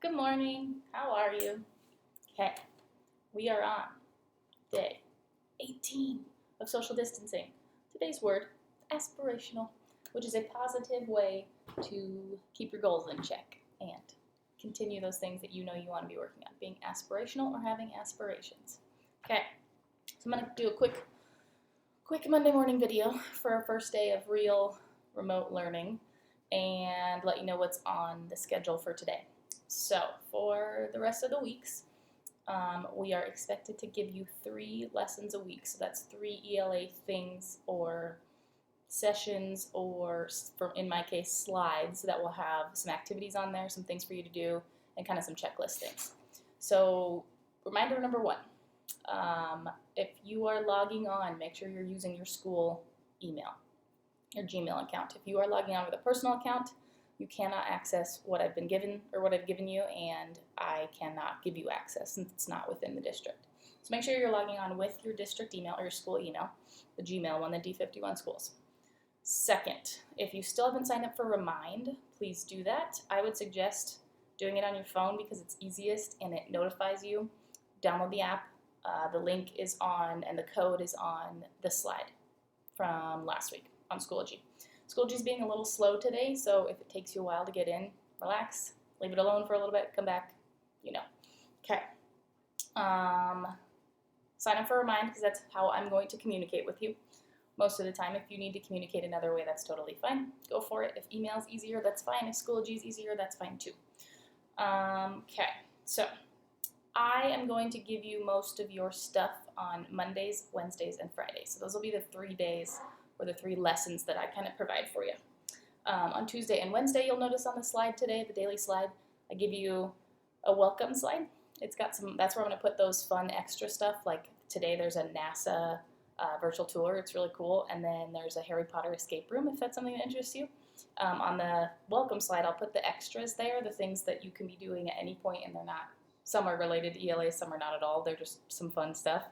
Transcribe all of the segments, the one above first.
Good morning. How are you? Okay, we are on day 18 of social distancing. Today's word, aspirational, which is a positive way to keep your goals in check and continue those things that you know you want to be working on, being aspirational or having aspirations. Okay, so I'm going to do a quick Monday morning video for our first day of real remote learning and let you know what's on the schedule for today. So for the rest of the weeks, we are expected to give you 3 lessons a week. So that's 3 ELA things or sessions or, in my case, slides that will have some activities on there, some things for you to do, and kind of some checklist things. So reminder number 1, if you are logging on, make sure you're using your school email, your Gmail account. If you are logging on with a personal account, you cannot access what I've been given or what I've given you, and I cannot give you access since it's not within the district. So make sure you're logging on with your district email or your school email, the Gmail one, the D51 schools. Second, if you still haven't signed up for Remind, please do that. I would suggest doing it on your phone because it's easiest and it notifies you. Download the app. The link is on and the code is on the slide from last week on Schoology. Schoology is being a little slow today, so if it takes you a while to get in, relax, leave it alone for a little bit, come back, Okay. Sign up for Remind because that's how I'm going to communicate with you most of the time. If you need to communicate another way, that's totally fine. Go for it. If email's easier, that's fine. If Schoology is easier, that's fine too. Okay, so I am going to give you most of your stuff on Mondays, Wednesdays, and Fridays. So those will be the 3 days or the 3 lessons that I kind of provide for you. On Tuesday and Wednesday, you'll notice on the slide today, the daily slide, I give you a welcome slide. It's got that's where I'm going to put those fun extra stuff. Like today, there's a NASA virtual tour. It's really cool. And then there's a Harry Potter escape room, if that's something that interests you. On the welcome slide, I'll put the extras there, the things that you can be doing at any point, and they're not, some are related to ELA, some are not at all. They're just some fun stuff.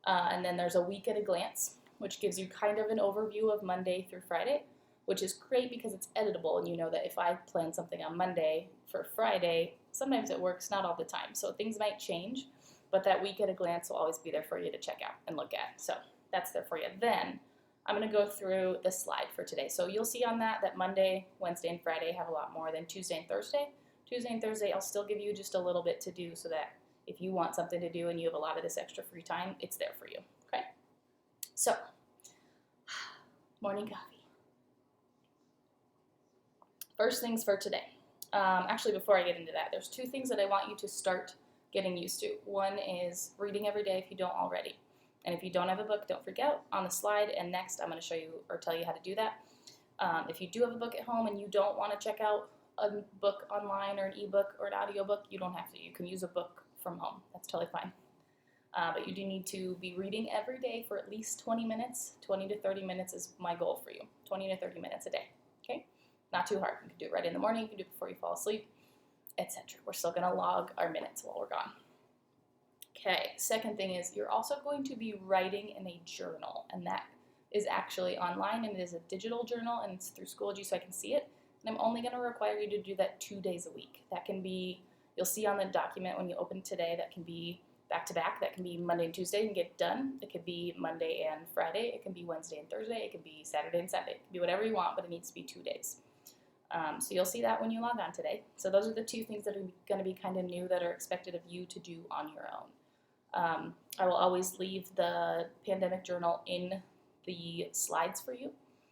And then there's a week at a glance, which gives you kind of an overview of Monday through Friday, which is great because it's editable, and you know that if I plan something on Monday for Friday, sometimes it works, not all the time. So things might change, but that week at a glance will always be there for you to check out and look at. So that's there for you. Then I'm going to go through the slide for today. So you'll see on that Monday, Wednesday, and Friday have a lot more than Tuesday and Thursday. Tuesday and Thursday, I'll still give you just a little bit to do so that if you want something to do and you have a lot of this extra free time, it's there for you. Okay? So, morning coffee. First things for today. Actually, before I get into that, there's 2 things that I want you to start getting used to. One is reading every day if you don't already. And if you don't have a book, don't freak out. On the slide and next, I'm going to show you or tell you how to do that. If you do have a book at home and you don't want to check out a book online or an ebook or an audiobook, you don't have to. You can use a book from home. That's totally fine. But you do need to be reading every day for at least 20 minutes. 20 to 30 minutes is my goal for you. 20 to 30 minutes a day. Okay? Not too hard. You can do it right in the morning. You can do it before you fall asleep, etc. We're still going to log our minutes while we're gone. Okay, second thing is you're also going to be writing in a journal, and that is actually online, and it is a digital journal, and it's through Schoology so I can see it. And I'm only going to require you to do that 2 days a week. That can be, you'll see on the document when you open today, that can be back to back. That can be Monday and Tuesday and get done. It could be Monday and Friday. It can be Wednesday and Thursday. It can be Saturday and Sunday. It can be whatever you want, but it needs to be 2 days. So you'll see that when you log on today. So those are the 2 things that are going to be kind of new that are expected of you to do on your own. I will always leave the pandemic journal in the slides for you,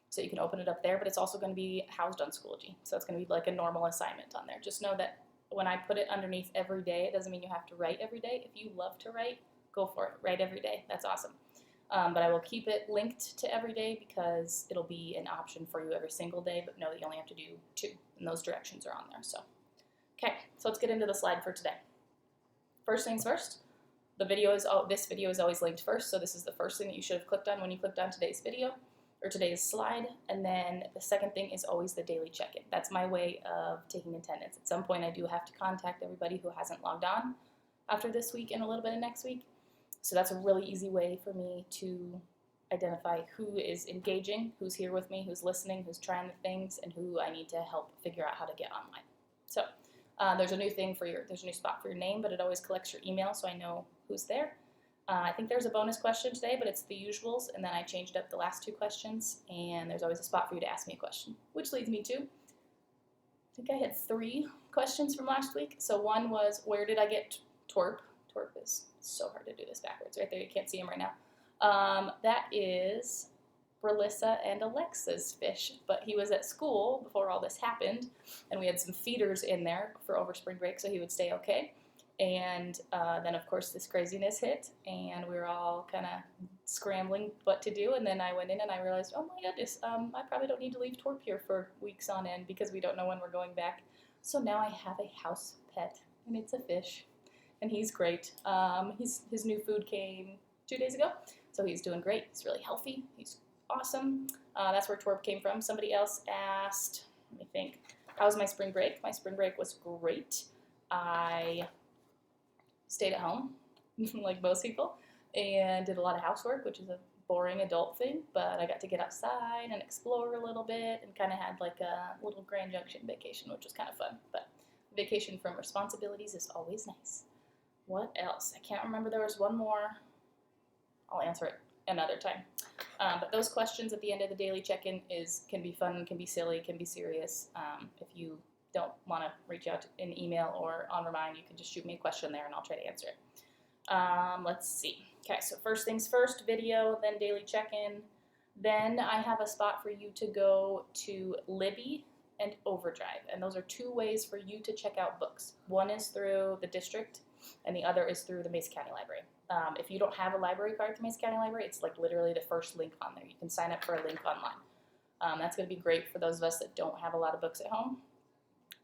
so you can open it up there, but it's also going to be housed on Schoology. So it's going to be like a normal assignment on there. Just know that when I put it underneath every day, it doesn't mean you have to write every day. If you love to write, go for it. Write every day. That's awesome. But I will keep it linked to every day because it'll be an option for you every single day, but know that you only have to do 2, and those directions are on there. So, okay, so let's get into the slide for today. First things first, this video is always linked first, so this is the first thing that you should have clicked on when you clicked on today's video or today's slide. And then the second thing is always the daily check-in. That's my way of taking attendance. At some point, I do have to contact everybody who hasn't logged on after this week and a little bit of next week. So that's a really easy way for me to identify who is engaging, who's here with me, who's listening, who's trying the things, and who I need to help figure out how to get online. So There's a new spot for your name, but it always collects your email, so I know who's there. I think there's a bonus question today, but it's the usuals, and then I changed up the last 2 questions, and there's always a spot for you to ask me a question, which leads me to, I think I had 3 questions from last week. So one was, where did I get twerp? Twerp is so hard to do this backwards. Right there, you can't see him right now. That is Bralissa and Alexa's fish, but he was at school before all this happened, and we had some feeders in there for over spring break so he would stay okay. And then, of course, this craziness hit, and we were all kind of scrambling what to do. And then I went in and I realized, oh my goodness, I probably don't need to leave Torp here for weeks on end because we don't know when we're going back. So now I have a house pet, and it's a fish, and he's great. His new food came 2 days ago, so he's doing great. He's really healthy. He's awesome. That's where Torp came from. Somebody else asked, let me think, how was my spring break? My spring break was great. I stayed at home, like most people, and did a lot of housework, which is a boring adult thing, but I got to get outside and explore a little bit and kind of had like a little Grand Junction vacation, which was kind of fun. But vacation from responsibilities is always nice. What else? I can't remember. There was one more. I'll answer it another time. But those questions at the end of the daily check-in can be fun, can be silly, can be serious. If you don't want to reach out in email or on Remind, you can just shoot me a question there and I'll try to answer it. Let's see. Okay, so first things first, video, then daily check-in. Then I have a spot for you to go to Libby and Overdrive, and those are 2 ways for you to check out books. One is through the district, and the other is through the Mesa County Library. If you don't have a library card at the Mesa County Library, it's like literally the first link on there. You can sign up for a link online. That's going to be great for those of us that don't have a lot of books at home.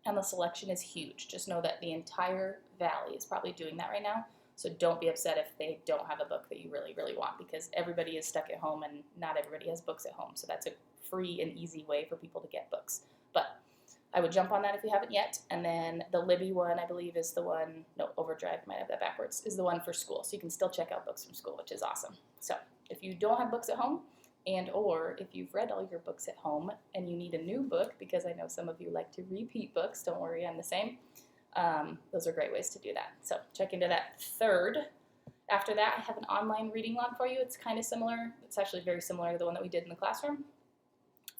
And the selection is huge. Just know that the entire valley is probably doing that right now. So don't be upset if they don't have a book that you really, really want, because everybody is stuck at home and not everybody has books at home. So that's a free and easy way for people to get books. But I would jump on that if you haven't yet. And then the Libby one, I believe, is the one, no, Overdrive, might have that backwards, is the one for school. So you can still check out books from school, which is awesome. So if you don't have books at home, and or if you've read all your books at home and you need a new book, because I know some of you like to repeat books, don't worry, I'm the same. Those are great ways to do that. So check into that. Third, after that, I have an online reading log for you. It's kind of similar. It's actually very similar to the one that we did in the classroom.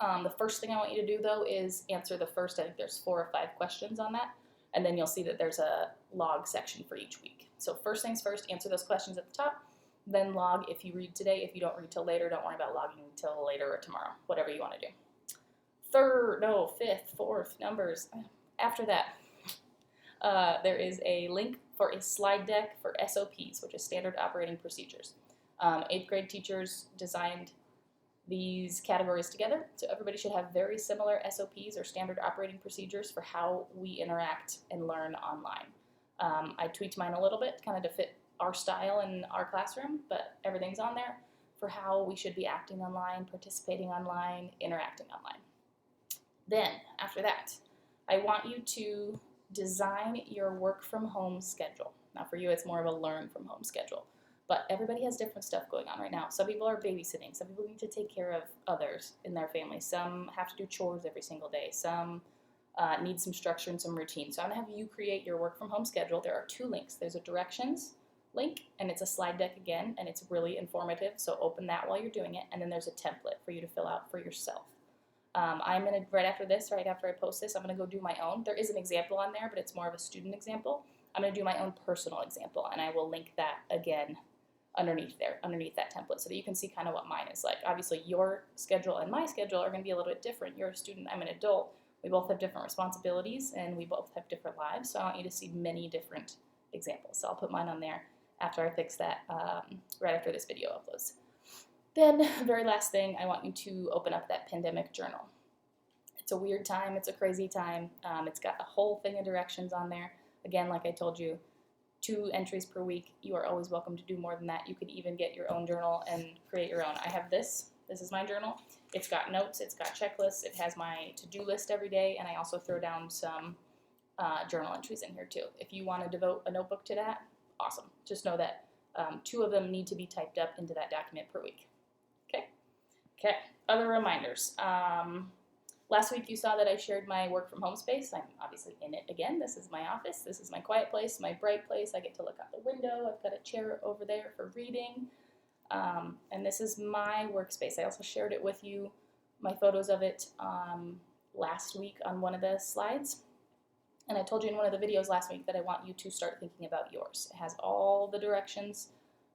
The first thing I want you to do, though, is answer the first, I think there's 4 or 5 questions on that, and then you'll see that there's a log section for each week. So first things first, answer those questions at the top. Then log if you read today. If you don't read till later, don't worry about logging till later or tomorrow, whatever you want to do. Fifth, fourth, numbers. After that, there is a link for a slide deck for SOPs, which is Standard Operating Procedures. 8th grade teachers designed these categories together, so everybody should have very similar SOPs or Standard Operating Procedures for how we interact and learn online. I tweaked mine a little bit, kind of to fit our style in our classroom, but everything's on there for how we should be acting online, participating online, interacting online. Then, after that, I want you to design your work from home schedule. Now for you, it's more of a learn from home schedule, but everybody has different stuff going on right now. Some people are babysitting, some people need to take care of others in their family, some have to do chores every single day, some need some structure and some routine. So I'm gonna have you create your work from home schedule. There are 2 links. There's a directions link, and it's a slide deck again, and it's really informative, so open that while you're doing it, and then there's a template for you to fill out for yourself. I'm going to, right after I post this, I'm going to go do my own. There is an example on there, but it's more of a student example. I'm going to do my own personal example, and I will link that again underneath that template, so that you can see kind of what mine is like. Obviously, your schedule and my schedule are going to be a little bit different. You're a student, I'm an adult. We both have different responsibilities, and we both have different lives, so I want you to see many different examples. So I'll put mine on there after I fix that, right after this video uploads. Then, very last thing, I want you to open up that pandemic journal. It's a weird time, it's a crazy time. It's got a whole thing of directions on there. Again, like I told you, 2 entries per week. You are always welcome to do more than that. You could even get your own journal and create your own. I have this. This is my journal. It's got notes, it's got checklists, it has my to-do list every day, and I also throw down some journal entries in here too. If you want to devote a notebook to that, awesome. Just know that 2 of them need to be typed up into that document per week. Okay. Other reminders. Last week you saw that I shared my work from home space. I'm obviously in it again. This is my office. This is my quiet place, my bright place. I get to look out the window. I've got a chair over there for reading. And this is my workspace. I also shared it with you, my photos of it last week on one of the slides. And I told you in one of the videos last week that I want you to start thinking about yours. It has all the directions.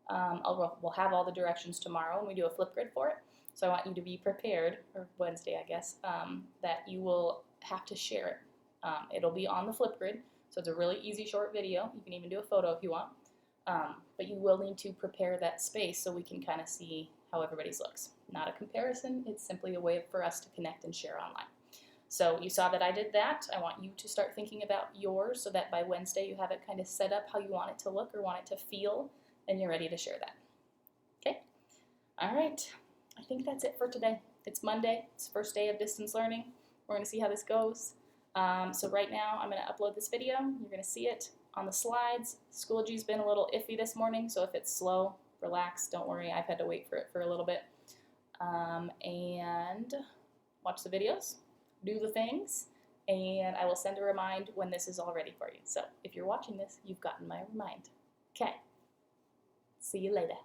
We'll have all the directions tomorrow when we do a Flipgrid for it. So I want you to be prepared, or Wednesday, I guess, that you will have to share it. It'll be on the Flipgrid, so it's a really easy short video. You can even do a photo if you want. But you will need to prepare that space so we can kind of see how everybody's looks. Not a comparison, it's simply a way for us to connect and share online. So you saw that I did that. I want you to start thinking about yours so that by Wednesday you have it kind of set up how you want it to look or want it to feel, and you're ready to share that. Okay? All right. I think that's it for today. It's Monday. It's the first day of distance learning. We're going to see how this goes. So right now I'm going to upload this video. You're going to see it on the slides. Schoology's been a little iffy this morning, so if it's slow, relax. Don't worry. I've had to wait for it for a little bit. And watch the videos. Do the things, and I will send a remind when this is all ready for you. So if you're watching this, you've gotten my remind. Okay. See you later.